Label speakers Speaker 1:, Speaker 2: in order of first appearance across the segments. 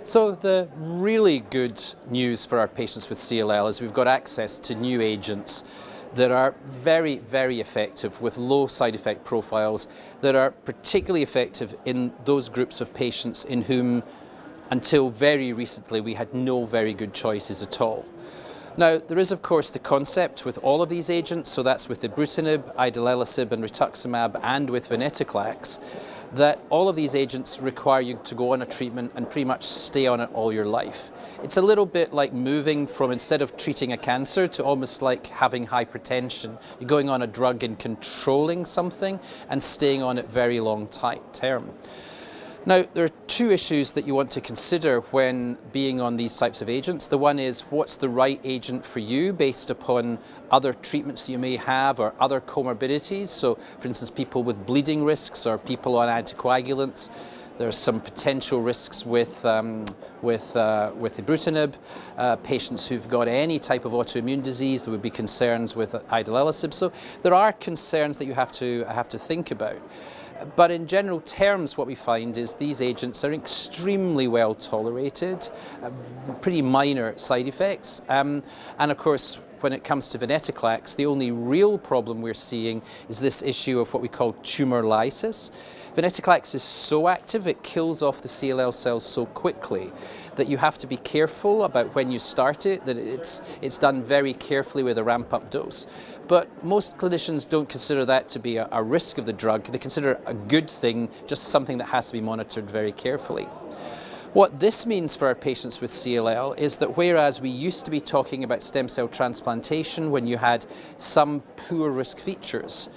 Speaker 1: So the really good news for our patients with CLL is we've got access to new agents that are very, very effective with low side effect profiles, that are particularly effective in those groups of patients in whom, until very recently, we had no very good choices at all. Now, there is of course the concept with all of these agents, so that's with ibrutinib, idelalisib and rituximab, and with venetoclax, that all of these agents require you to go on a treatment and pretty much stay on it all your life. It's a little bit like moving from, instead of treating a cancer, to almost like having hypertension. You're going on a drug and controlling something and staying on it very long term. Now, there are two issues that you want to consider when being on these types of agents. The one is, what's the right agent for you based upon other treatments that you may have or other comorbidities? So, for instance, people with bleeding risks or people on anticoagulants. There are some potential risks with ibrutinib. Patients who've got any type of autoimmune disease, there would be concerns with idelalisib. So there are concerns that you have to think about. But in general terms, what we find is these agents are extremely well tolerated, pretty minor side effects. And of course, when it comes to venetoclax, the only real problem we're seeing is this issue of what we call tumor lysis. Venetoclax is so active, it kills off the CLL cells so quickly that you have to be careful about when you start it, that it's done very carefully with a ramp-up dose. But most clinicians don't consider that to be a risk of the drug. They consider it a good thing, just something that has to be monitored very carefully. What this means for our patients with CLL is that whereas we used to be talking about stem cell transplantation when you had some poor risk features,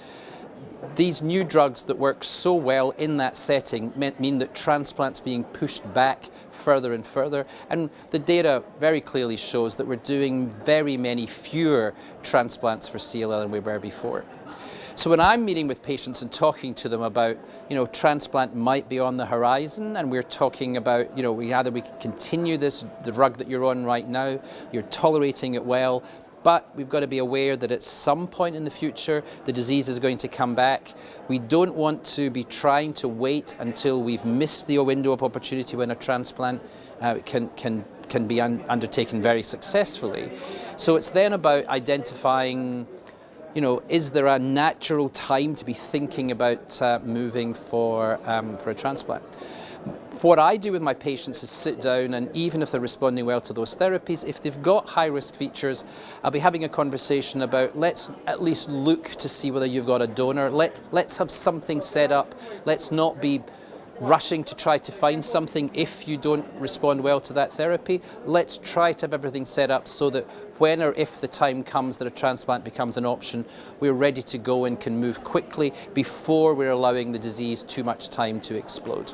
Speaker 1: these new drugs that work so well in that setting mean that transplants being pushed back further and further, and the data very clearly shows that we're doing very many fewer transplants for CLL than we were before. So when I'm meeting with patients and talking to them about, transplant might be on the horizon, and we're talking about, either we can continue the drug that you're on right now, you're tolerating it well, but we've got to be aware that at some point in the future, the disease is going to come back. We don't want to be trying to wait until we've missed the window of opportunity when a transplant can be undertaken very successfully. So it's then about identifying, is there a natural time to be thinking about moving for a transplant? What I do with my patients is sit down, and even if they're responding well to those therapies, if they've got high risk features, I'll be having a conversation about, let's at least look to see whether you've got a donor. Let's have something set up. Let's not be rushing to try to find something if you don't respond well to that therapy. Let's try to have everything set up so that when or if the time comes that a transplant becomes an option, we're ready to go and can move quickly before we're allowing the disease too much time to explode.